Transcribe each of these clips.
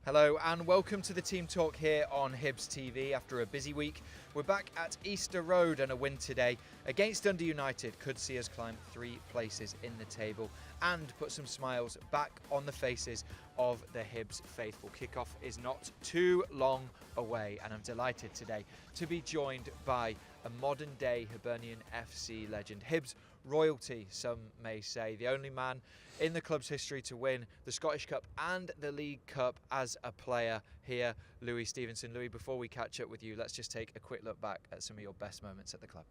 Hello and welcome to the Team Talk here on Hibs TV. After a busy week, we're back at Easter Road, and a win today against Dundee United could see us climb 3 places in the table and put some smiles back on the faces of the Hibs faithful. Kickoff is not too long away, and I'm delighted today to be joined by a modern day Hibernian FC legend, Hibs royalty some may say, the only man in the club's history to win the Scottish Cup and the League Cup as a player here, Lewis Stevenson. Louis, before we catch up with you, let's just take a quick look back at some of your best moments at the club.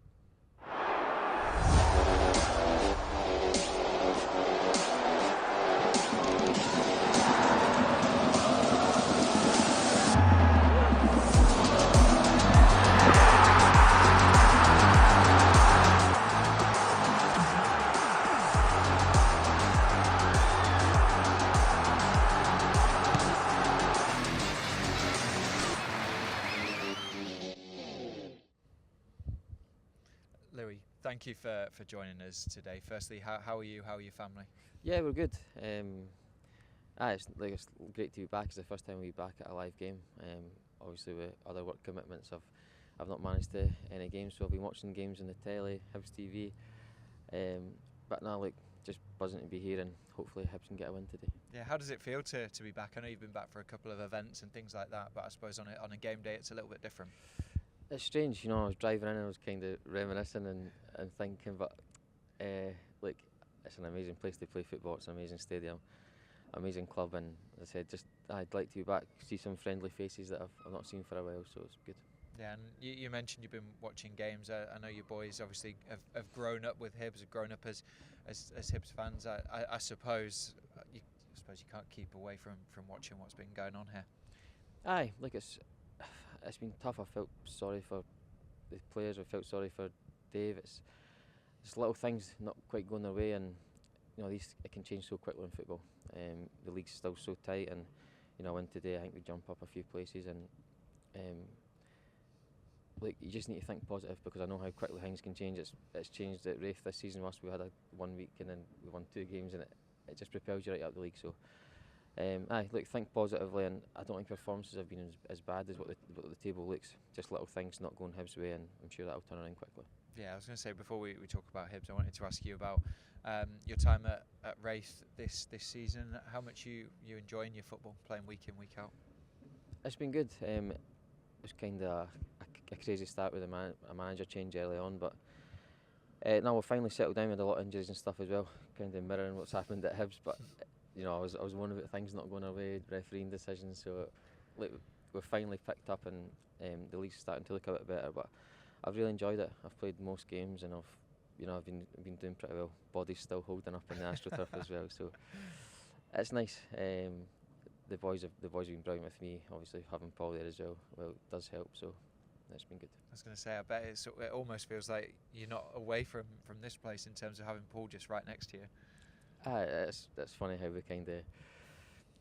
Louis, thank you for joining us today. Firstly, how are you? How are your family? Yeah, we're good. It's great to be back. It's the first time we'll be back at a live game. Obviously with other work commitments, I've not managed to any games, so I've been watching games on the telly, Hibs TV. But now, just buzzing to be here, and hopefully Hibs can get a win today. Yeah, how does it feel to be back? I know you've been back for a couple of events and things like that, but I suppose on a game day it's a little bit different. It's strange, I was driving in and I was kind of reminiscing and thinking, but it's an amazing place to play football. It's an amazing stadium, amazing club, and as I said, I'd like to be back, see some friendly faces that I've not seen for a while, so it's good. Yeah, and you mentioned you've been watching games. I know your boys obviously have grown up with Hibs, have grown up as Hibs fans. I suppose you can't keep away from watching what's been going on here. Aye, it's been tough. I felt sorry for the players. I felt sorry for Dave. It's little things not quite going their way, and it can change so quickly in football. The league's still so tight, and a win today, I think we jump up a few places, and you just need to think positive, because I know how quickly things can change. It's changed at Raith this season. We had 1 week and then we won 2 games, and it just propels you right up the league. So. Think positively, and I don't think performances have been as bad as what the table looks. Just little things not going Hibs' way, and I'm sure that'll turn around quickly. Yeah, I was going to say, before we talk about Hibs, I wanted to ask you about your time at Raith this season. How much you enjoying your football, playing week in, week out? It's been good. It was kind of a crazy start with a manager change early on, but now we've finally settled down with a lot of injuries and stuff as well, kind of mirroring what's happened at Hibs. But I was one about things not going our way, refereeing decisions. So we've finally picked up, and the league's starting to look a bit better. But I've really enjoyed it. I've played most games, and I've been doing pretty well. Body's still holding up in the AstroTurf as well, so it's nice. The boys have been brilliant with me. Obviously having Paul there as well, it does help. So it's been good. I was going to say, I bet it almost feels like you're not away from this place in terms of having Paul just right next to you. That's funny how we kind of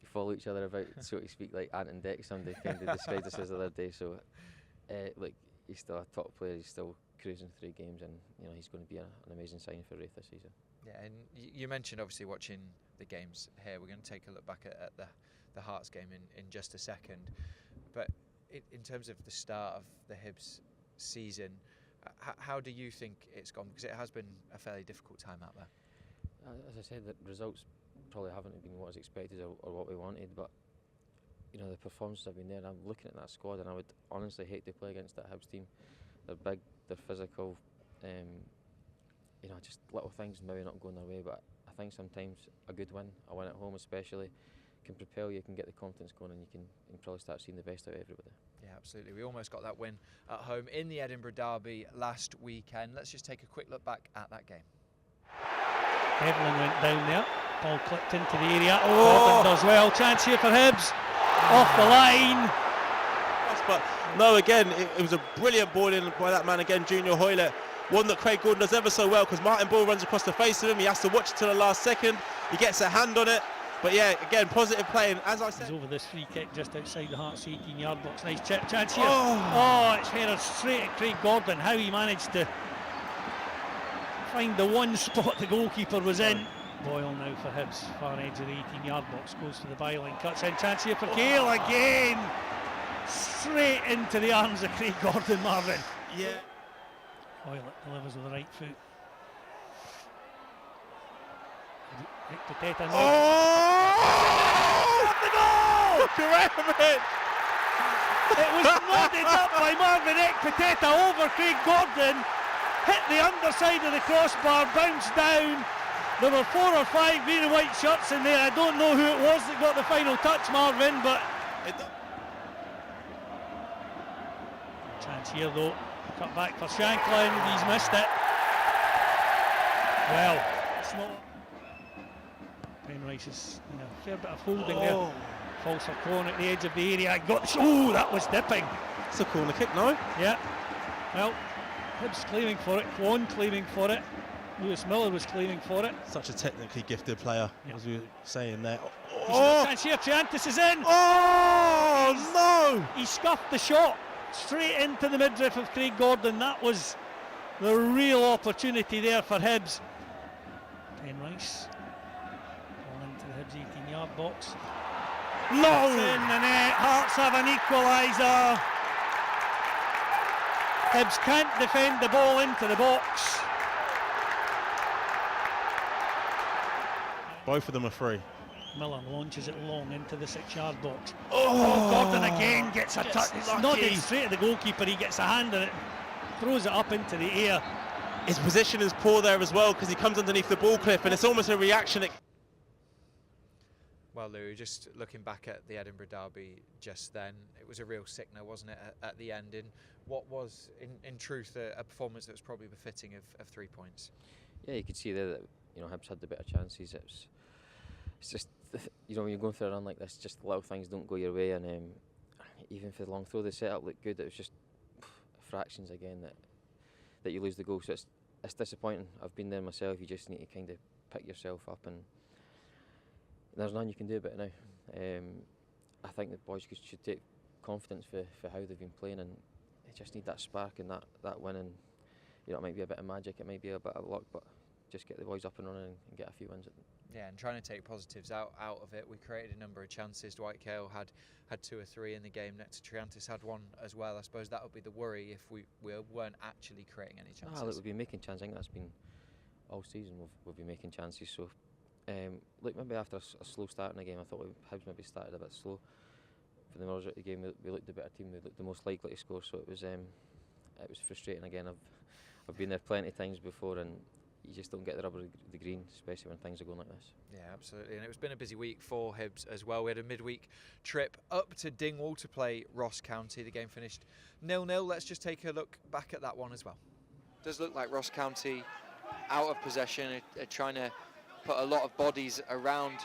follow each other about, so to speak, like Ant and Dec. Somebody kind of described us as the other day. So, he's still a top player. He's still cruising through games, and he's going to be an amazing signing for Raith this season. Yeah, and you mentioned obviously watching the games here. We're going to take a look back at the Hearts game in just a second, but in terms of the start of the Hibs season, how do you think it's gone? Because it has been a fairly difficult time out there. As I said, the results probably haven't been what was expected or what we wanted, but the performances have been there. And I'm looking at that squad, and I would honestly hate to play against that Hibs team. They're big, they're physical, just little things maybe not going their way, but I think sometimes a good win, a win at home especially, can propel you, can get the confidence going, and you can probably start seeing the best out of everybody. Yeah, absolutely. We almost got that win at home in the Edinburgh Derby last weekend. Let's just take a quick look back at that game. Evelyn went down there, ball clipped into the area. Gordon does well, chance here for Hibs, off the line. But no, again, it was a brilliant ball in by that man again, Junior Hoylett. One that Craig Gordon does ever so well, because Martin Ball runs across the face of him. He has to watch it till the last second. He gets a hand on it. But yeah, again, positive playing. As I said, he's over this free kick just outside the Hearts 18-yard box. Nice chance here. Oh, it's headed straight at Craig Gordon. How he managed to find the one spot the goalkeeper was in. Boyle now for Hibs, far edge of the 18-yard box, goes to the byline, cuts in, chance here for Gale again, straight into the arms of Craig Gordon. Marvin. Yeah. Hoylett delivers with the right foot. Nick Pateta. Oh! The goal! Karamovic! It was nodded up by Marvin Pateta over Craig Gordon, hit the underside of the crossbar, bounced down. There were 4 or 5 green and white shirts in there. I don't know who it was that got the final touch, Marvin, but chance here though. Cut back for Shanklin, he's missed it. Well, it's not. Penrice is in a fair bit of holding there. Falls for corner at the edge of the area. Oh, that was dipping. It's a corner kick, no? Yeah. Well, Hibs claiming for it, Kwon claiming for it. Lewis Miller was claiming for it. Such a technically gifted player, as we were saying there. Chance here, Triantis is in. Oh, no! He scuffed the shot straight into the midriff of Craig Gordon. That was the real opportunity there for Hibs. Penrice ball into the Hibs 18-yard box. No! It's in the net. Hearts have an equaliser. Hibs can't defend the ball into the box. Both of them are free. Miller launches it long into the 6-yard box. Oh, Gordon again gets a touch. It's nodded straight at the goalkeeper. He gets a hand on it, throws it up into the air. His position is poor there as well because he comes underneath the ball cliff and it's almost a reaction. Well, Lou, just looking back at the Edinburgh derby just then, it was a real sickener, wasn't it, at the end, in what was, in truth, a performance that was probably befitting of 3 points. Yeah, you could see there that Hibs had the better chances. It's just, when you're going through a run like this, just little things don't go your way, and even for the long throw, the setup looked good. It was just fractions again that you lose the goal. So it's disappointing. I've been there myself. You just need to kind of pick yourself up, and there's nothing you can do about it now. I think the boys should take confidence for how they've been playing, and they just need that spark and that win. And it might be a bit of magic, it might be a bit of luck, but just get the boys up and running and get a few wins. Yeah, and trying to take positives out of it. We created a number of chances. Dwight Cale had 2 or 3 in the game. Next to Triantis had 1 as well. I suppose that would be the worry if we weren't actually creating any chances. Look, we've been making chances. I think that's been all season. We've been making chances. So, look, maybe after a slow start in the game, I thought Hibs maybe started a bit slow. For the majority of the game, we looked the better team. We looked the most likely to score. So it was frustrating again. I've been there plenty of times before, and you just don't get the rubber of the green, especially when things are going like this. Yeah, absolutely. And it's been a busy week for Hibs as well. We had a midweek trip up to Dingwall to play Ross County. The game finished 0-0. Let's just take a look back at that one as well. Does look like Ross County out of possession, trying to put a lot of bodies around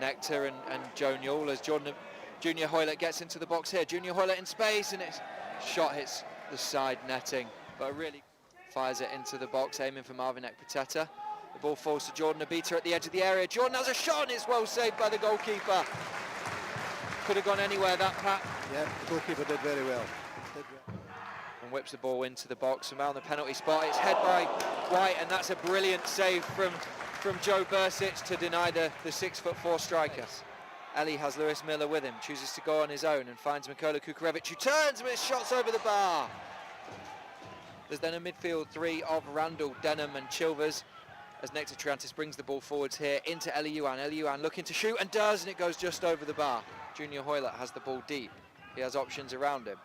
Nectar and Joe Newell as Junior Hoylett gets into the box here. Junior Hoylett in space, and its shot hits the side netting, but really fires it into the box, aiming for Marvin Ekpateta. The ball falls to Jordan Abita at the edge of the area. Jordan has a shot, and it's well saved by the goalkeeper. Could have gone anywhere, that, Pat. Yeah, the goalkeeper did very well. And whips the ball into the box around the penalty spot. It's head by White, and that's a brilliant save from Joe Bursic to deny the 6'4" striker. Ellie has Lewis Miller with him, chooses to go on his own and finds Mikola Kukarevic, who turns with his shots over the bar. There's then a midfield 3 of Randall, Denham and Chilvers as Nectar Triantis brings the ball forwards here into Eliuan. Eliuan looking to shoot and does, and it goes just over the bar. Junior Hoylett has the ball deep. He has options around him.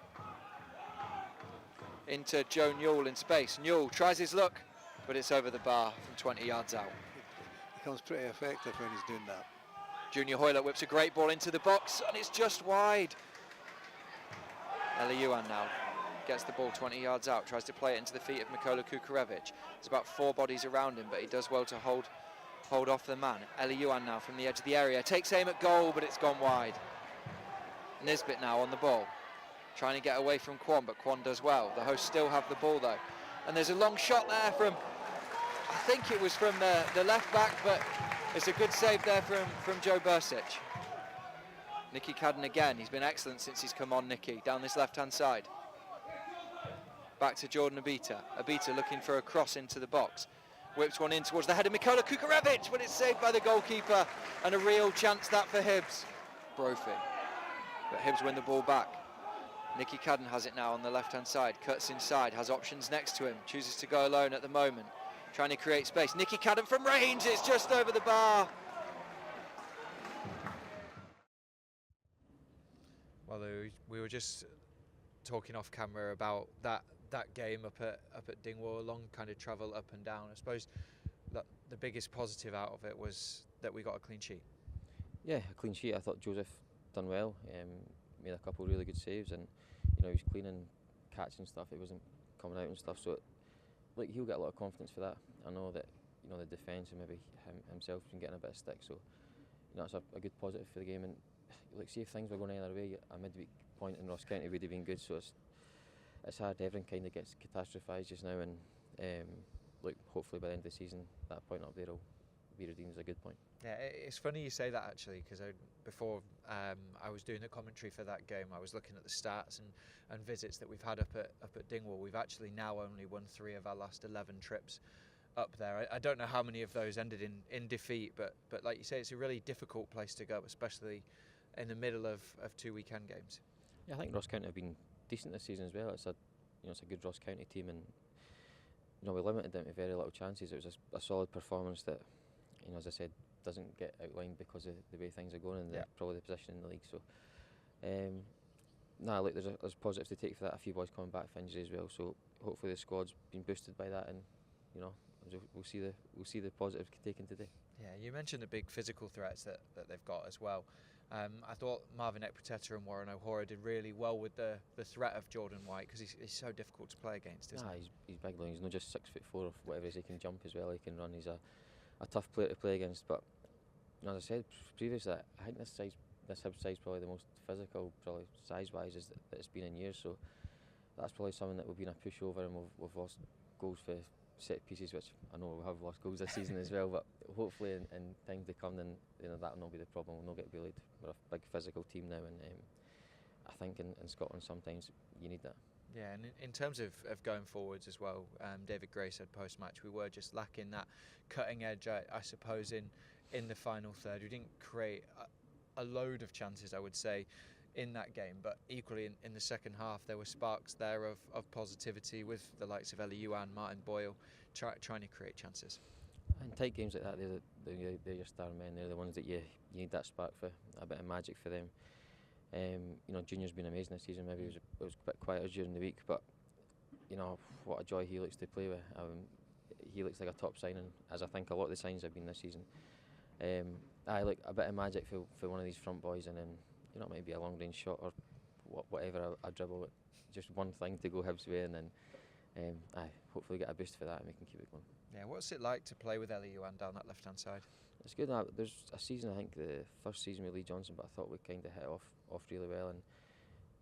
Into Joe Newell in space. Newell tries his look, but it's over the bar from 20 yards out. Becomes pretty effective when he's doing that. Junior Hoylett whips a great ball into the box, and it's just wide. Eliuan now gets the ball 20 yards out, tries to play it into the feet of Mikola Kukarevic. There's about 4 bodies around him, but he does well to hold off the man. Eliuan now from the edge of the area, takes aim at goal, but it's gone wide. Nisbet now on the ball, trying to get away from Kwon, but Kwon does well. The hosts still have the ball though. And there's a long shot there from, I think it was from the left back, but it's a good save there from Joe Bursic. Nicky Cadden again, he's been excellent since he's come on, Nicky, down this left-hand side. Back to Jordan Abita. Abita looking for a cross into the box. Whips one in towards the head of Mikola Kukarevic, but it's saved by the goalkeeper, and a real chance that for Hibs. Brophy. But Hibs win the ball back. Nicky Cadden has it now on the left-hand side, cuts inside, has options next to him, chooses to go alone at the moment, trying to create space. Nicky Cadden from range, it's just over the bar. Well, we were just talking off camera about that game up at Dingwall, a long kind of travel up and down. I suppose that the biggest positive out of it was that we got a clean sheet. Yeah, a clean sheet. I thought Joseph done well, made a couple of really good saves, and he was cleaning, catching stuff. It wasn't coming out and stuff. So, he'll get a lot of confidence for that. I know that the defence and maybe himself been getting a bit of stick. So, it's a good positive for the game. And see if things were going either way, a midweek point in Ross County would have been good. So it's hard. Everything kind of gets catastrophised just now, and hopefully by the end of the season, that point up there will be redeemed as a good point. Yeah, it's funny you say that actually, because before I was doing the commentary for that game, I was looking at the stats and visits that we've had up at Dingwall. We've actually now only won 3 of our last 11 trips up there. I don't know how many of those ended in defeat, but like you say, it's a really difficult place to go, especially in the middle of 2 weekend games. Yeah, I think Ross County have been decent this season as well. It's a good Ross County team, and we limited them to very little chances. It was a solid performance that, as I said, doesn't get outlined because of the way things are going and probably the position in the league. So, there's positives to take for that. A few boys coming back from injury as well. So hopefully the squad's been boosted by that, and we'll see the positives taken today. Yeah, you mentioned the big physical threats that they've got as well. I thought Marvin Ekpiteta and Warren O'Hora did really well with the threat of Jordan White, because he's so difficult to play against, isn't he? He's big, he's not just 6'4" or whatever it is. He can jump as well, he can run. He's a tough player to play against, but as I said previously, I think this Hibs side's probably the most physical, probably size-wise, that it's been in years. So that's probably something that we've been a pushover, and we've lost goals for set pieces, which I know we have lost goals this season as well. But hopefully in times to come, then that'll not be the problem. We'll not get bullied. We're a big physical team now, and I think in Scotland sometimes you need that. Yeah, and in terms of going forwards as well, David Gray said post-match we were just lacking that cutting edge, I suppose, in the final third. We didn't create a load of chances, I would say, in that game, but equally in the second half there were sparks there of positivity with the likes of Ellie Yuan, Martin Boyle trying to create chances. In tight games like that, they're your star men. They're the ones that you need that spark for, a bit of magic for them. Junior's been amazing this season. Maybe it was a bit quieter during the week, but what a joy he looks to play with. He looks like a top signing, as I think a lot of the signings have been this season. I like a bit of magic for one of these front boys, and then it might be a long range shot or whatever, a dribble, just one thing to go Hibs' way, and then hopefully get a boost for that and we can keep it going. Yeah, what's it like to play with Ellie Yuan down that left hand side? It's good. There's a season, I think the first season with Lee Johnson, but I thought we kind of hit off really well, and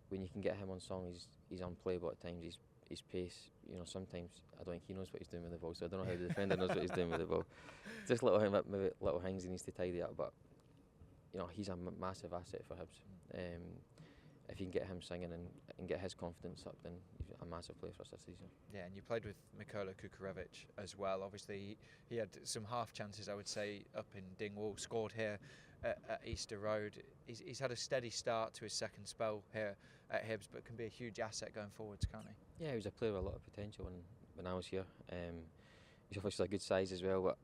when you can get him on song, he's unplayable at times. His pace, sometimes I don't think he knows what he's doing with the ball, so I don't know how the defender knows what he's doing with the ball. Just little things he needs to tidy up, but he's a massive asset for Hibs. If you can get him singing and get his confidence up, then he's a massive player for us this season. Yeah, and you played with Mikola Kukarevic as well. Obviously, he had some half chances, I would say, up in Dingwall, scored here at Easter Road. He's had a steady start to his second spell here at Hibs, but can be a huge asset going forwards, can't he? Yeah, he was a player with a lot of potential when I was here. He's obviously a good size as well, but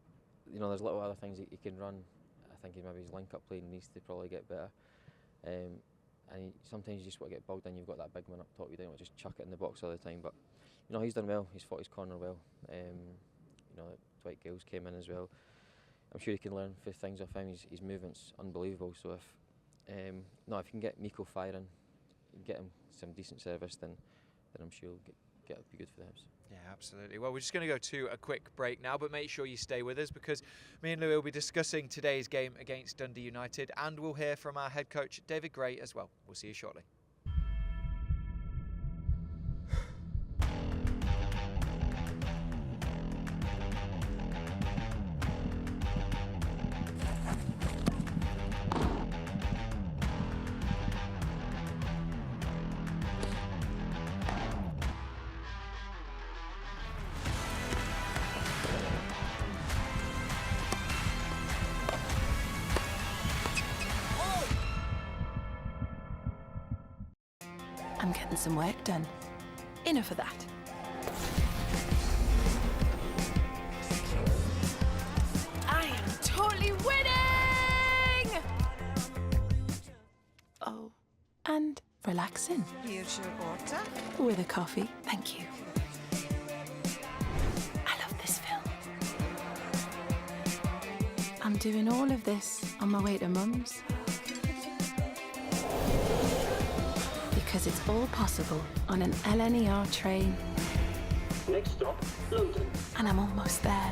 there's little other things he can run. I think maybe his link-up play needs to probably get better. And sometimes you just want to get bogged in. You've got that big man up top. You don't want to just chuck it in the box all the time. But he's done well. He's fought his corner well. Dwight Gales came in as well. I'm sure he can learn for things off him. His movement's unbelievable. So if you can get Miko firing, get him some decent service, then I'm sure he'll be good for the Hibs. Yeah, absolutely. Well, we're just going to go to a quick break now, but make sure you stay with us, because me and Louis will be discussing today's game against Dundee United, and we'll hear from our head coach, David Gray, as well. We'll see you shortly. I'm getting some work done. Enough of that. I am totally winning! Oh, and relaxing. Here's your order. With a coffee, thank you. I love this film. I'm doing all of this on my way to Mum's. Because it's all possible on an LNER train. Next stop, London. And I'm almost there.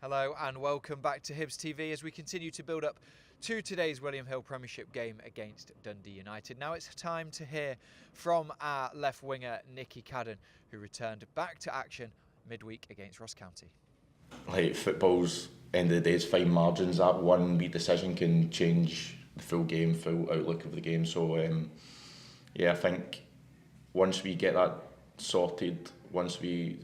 Hello and welcome back to Hibs TV as we continue to build up to today's William Hill Premiership game against Dundee United. Now it's time to hear from our left winger Nicky Cadden, who returned back to action midweek against Ross County. Like football's end of the day is fine margins. That one wee decision can change the full game, full outlook of the game. So yeah, I think once we get that sorted, once we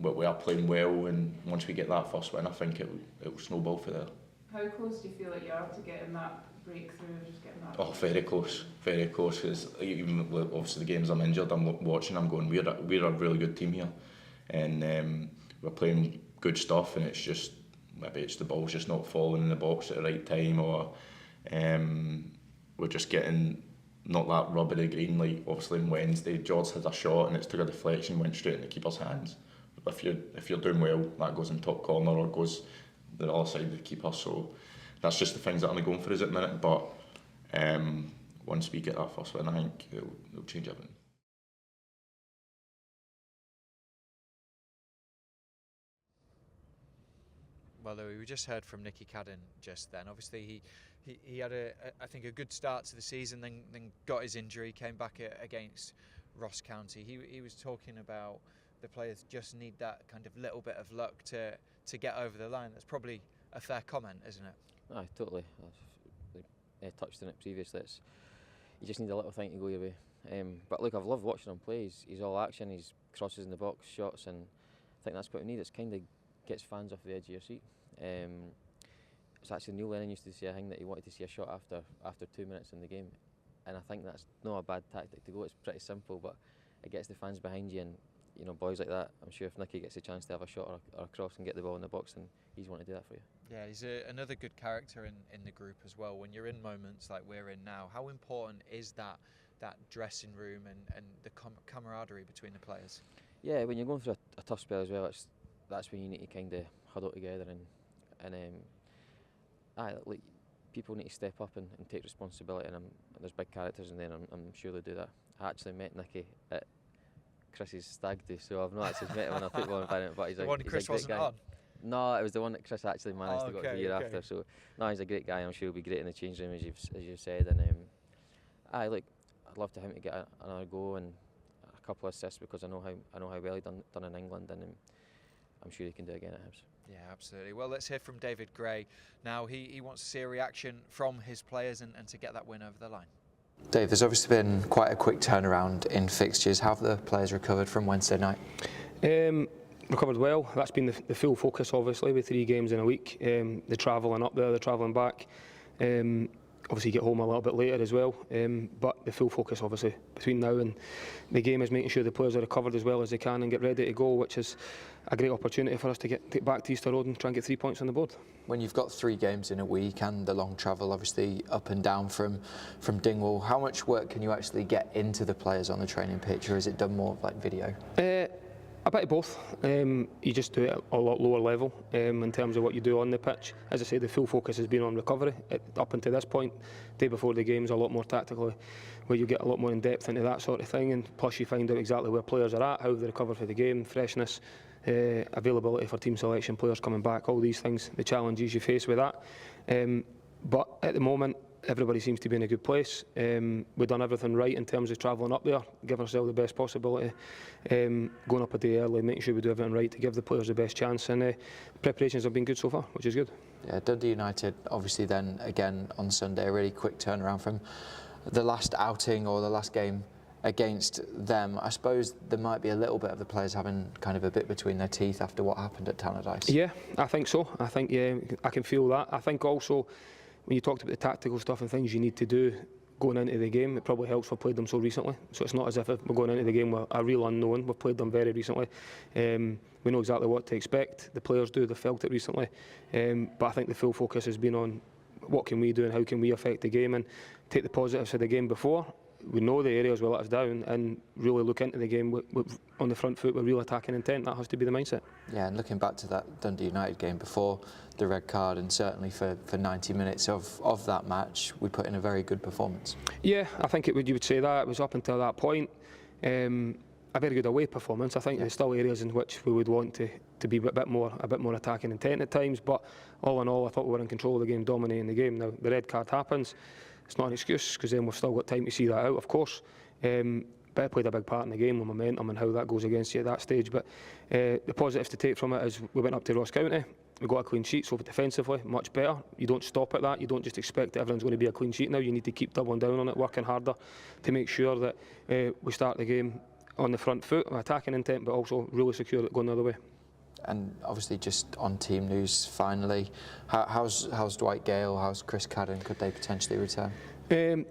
are playing well, and once we get that first win, I think it'll snowball for there. How close do you feel like you are to getting that breakthrough, just getting that? Oh, very close, very close. Because even obviously the games I'm injured, I'm watching, I'm going, we're a really good team here, and we're playing good stuff, and it's just maybe it's the ball's just not falling in the box at the right time, or we're just getting not that rubbery green. Like obviously on Wednesday, George had a shot and it took a deflection, went straight in the keeper's hands. If you're doing well, that goes in top corner or goes the other side of the keeper. So that's just the things that I'm going for us at the minute. But once we get that first win, I think it'll change everything. Well, Louis, we just heard from Nicky Cadden just then. Obviously, he had I think a good start to the season, then got his injury, came back against Ross County. He was talking about the players just need that kind of little bit of luck to get over the line. That's probably a fair comment, isn't it? Aye, totally. I touched on it previously. You just need a little thing to go your way. But look, I've loved watching him play. He's all action. He's crosses in the box, shots, and I think that's what we need. It's kind of gets fans off the edge of your seat. was actually Neil Lennon used to say a thing that he wanted to see a shot after 2 minutes in the game, and I think that's not a bad tactic to go. It's pretty simple, but it gets the fans behind you, and you know, boys like that, I'm sure if Nicky gets a chance to have a shot or a cross and get the ball in the box, then he's want to do that for you. Yeah, he's another good character in the group as well. When you're in moments like we're in now, how important is that dressing room and the camaraderie between the players? Yeah, when you're going through a tough spell as well, that's when you need to kind of huddle together and like people need to step up and take responsibility, and there's big characters in there, and I'm sure they do that. I actually met Nicky at Chris's stag do, so I've not actually met him in a football environment, but he's the one he's Chris a great wasn't guy. on? No, it was the one that Chris actually managed to go to the year okay. after. So no, he's a great guy. I'm sure he'll be great in the change room, as you've said. And I'd love to him to get another go and a couple of assists, because I know how well he done in England, and I'm sure he can do it again at Hibs. Yeah, absolutely. Well, let's hear from David Gray now. He wants to see a reaction from his players and to get that win over the line. Dave, there's obviously been quite a quick turnaround in fixtures. How have the players recovered from Wednesday night? Recovered well. That's been the full focus, obviously, with 3 games in a week. The travelling up there, the travelling back. Obviously get home a little bit later as well, but the full focus obviously between now and the game is making sure the players are recovered as well as they can and get ready to go, which is a great opportunity for us to get back to Easter Road and try and get 3 points on the board. When you've got 3 games in a week and the long travel obviously up and down from Dingwall, how much work can you actually get into the players on the training pitch, or is it done more like video? A bit of both. You just do it at a lot lower level in terms of what you do on the pitch. As I say, the full focus has been on recovery up until this point. Day before the game's a lot more tactical, where you get a lot more in depth into that sort of thing, and plus you find out exactly where players are at, how they recover for the game, freshness, availability for team selection, players coming back, all these things, the challenges you face with that. But at the moment, everybody seems to be in a good place. We've done everything right in terms of travelling up there, give ourselves the best possibility, going up a day early, making sure we do everything right to give the players the best chance, and preparations have been good so far, which is good. Yeah, Dundee United obviously then again on Sunday, a really quick turnaround from the last outing or the last game against them. I suppose there might be a little bit of the players having kind of a bit between their teeth after what happened at Tannadice. Yeah, I think so. I think, yeah, I can feel that. I think also, when you talked about the tactical stuff and things you need to do going into the game, it probably helps we've played them so recently. So it's not as if we're going into the game with a real unknown. We've played them very recently. We know exactly what to expect. The players do. They've felt it recently. But I think the full focus has been on what can we do and how can we affect the game and take the positives of the game before. We know the areas will let us down and really look into the game on the front foot with real attacking intent. That has to be the mindset. Yeah, and looking back to that Dundee United game before the red card, and certainly for 90 minutes of that match, we put in a very good performance. Yeah, I think you would say that. It was up until that point a very good away performance. I think there's still areas in which we would want to be a bit more attacking intent at times, but all in all I thought we were in control of the game, dominating the game. Now the red card happens. It's not an excuse, because then we've still got time to see that out, of course. But it played a big part in the game with momentum and how that goes against you at that stage. But the positives to take from it is we went up to Ross County, we got a clean sheet, so defensively, much better. You don't stop at that, you don't just expect that everyone's going to be a clean sheet now. You need to keep doubling down on it, working harder to make sure that we start the game on the front foot, attacking intent, but also really secure it going the other way. And obviously, just on team news, finally, how's Dwight Gale, how's Chris Cadden? Could they potentially return?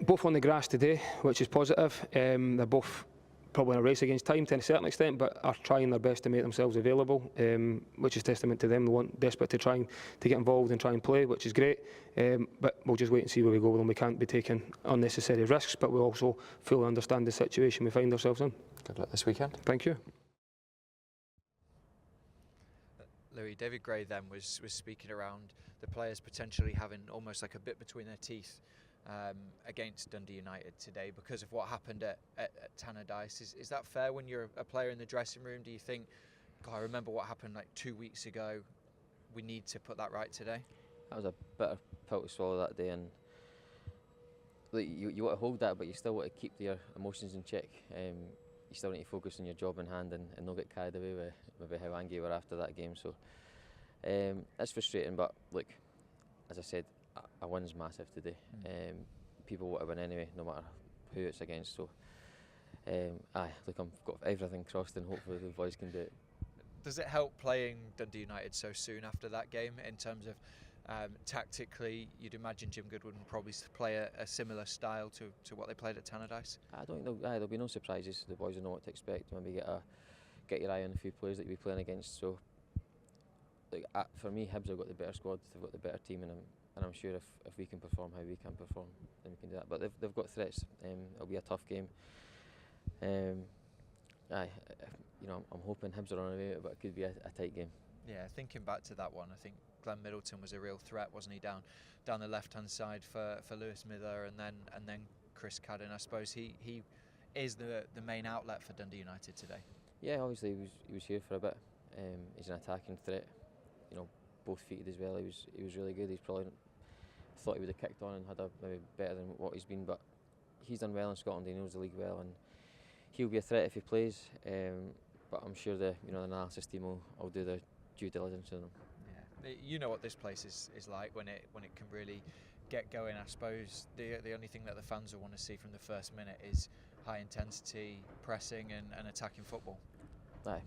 Both on the grass today, which is positive. They're both probably in a race against time to a certain extent, but are trying their best to make themselves available, which is testament to them. They want desperate to try to get involved and try and play, which is great. But we'll just wait and see where we go with them. We can't be taking unnecessary risks, but we also fully understand the situation we find ourselves in. Good luck this weekend. Thank you. Louis, David Gray then was speaking around the players potentially having almost like a bit between their teeth against Dundee United today because of what happened at Tannadice. Is that fair when you're a player in the dressing room? Do you think, God, I remember what happened like 2 weeks ago, we need to put that right today? That was a bitter pill to swallow that day, and like, you want to hold that, but you still want to keep your emotions in check. You still need to focus on your job in hand and not get carried away with maybe how angry you were after that game. So it's frustrating, but look, as I said, a win's massive today. People want to win anyway, no matter who it's against. So look, I've got everything crossed, and hopefully the boys can do it. Does it help playing Dundee United so soon after that game in terms of Tactically, you'd imagine Jim Goodwin would probably play a similar style to what they played at Tannadice. I don't think there'll be no surprises. The boys will know what to expect. Maybe get your eye on a few players that you'll be playing against. So, for me, Hibs have got the better squad. They've got the better team, and I'm sure if we can perform how we can perform, then we can do that. But they've got threats. It'll be a tough game. I'm hoping Hibs are on the way, but it could be a tight game. Yeah, thinking back to that one, I think Glenn Middleton was a real threat, wasn't he? Down the left-hand side for Lewis Miller, and then Chris Cadden. I suppose he is the main outlet for Dundee United today. Yeah, obviously he was here for a bit. He's an attacking threat. Both feet as well. He was really good. He's probably thought he would have kicked on and had maybe better than what he's been, but he's done well in Scotland. He knows the league well, and he'll be a threat if he plays. But I'm sure the analysis team will do their due diligence on him. Yeah, you know what this place is like when it can really get going. I suppose the only thing that the fans will want to see from the first minute is high intensity pressing and attacking football. Aye,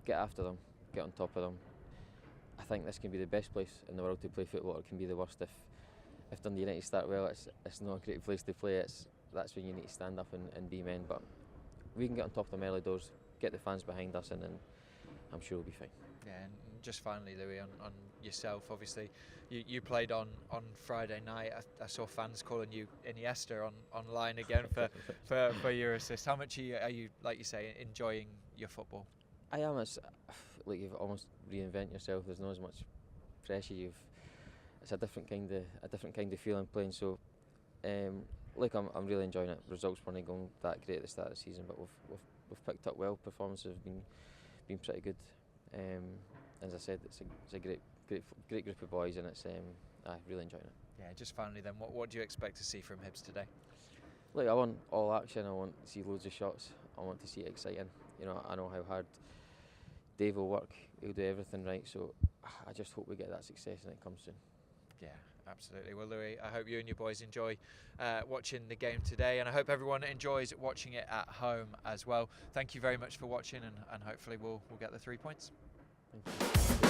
get after them, get on top of them. I think this can be the best place in the world to play football. It can be the worst if Dundee United start well. It's not a great place to play. That's when you need to stand up and be men. But we can get on top of them early doors, get the fans behind us, and then I'm sure we'll be fine. Yeah, and just finally, Louis, on yourself, obviously, you played on Friday night. I saw fans calling you Iniesta online again for your assist. How much are you, like you say, enjoying your football? I am. It's like you've almost reinvent yourself. There's not as much pressure. It's a different kind of feeling playing. So, I'm really enjoying it. Results weren't going that great at the start of the season, but we've picked up well. Performances have been pretty good. As I said, it's a great group of boys, and it's really enjoying it. Yeah, just finally then, what do you expect to see from Hibs today? I want all action. I want to see loads of shots. I want to see it exciting. I know how hard Dave will work. He'll do everything right. So I just hope we get that success and it comes soon. Yeah, absolutely. Well, Louis, I hope you and your boys enjoy watching the game today, and I hope everyone enjoys watching it at home as well. Thank you very much for watching, and hopefully we'll get the 3 points. Thank you.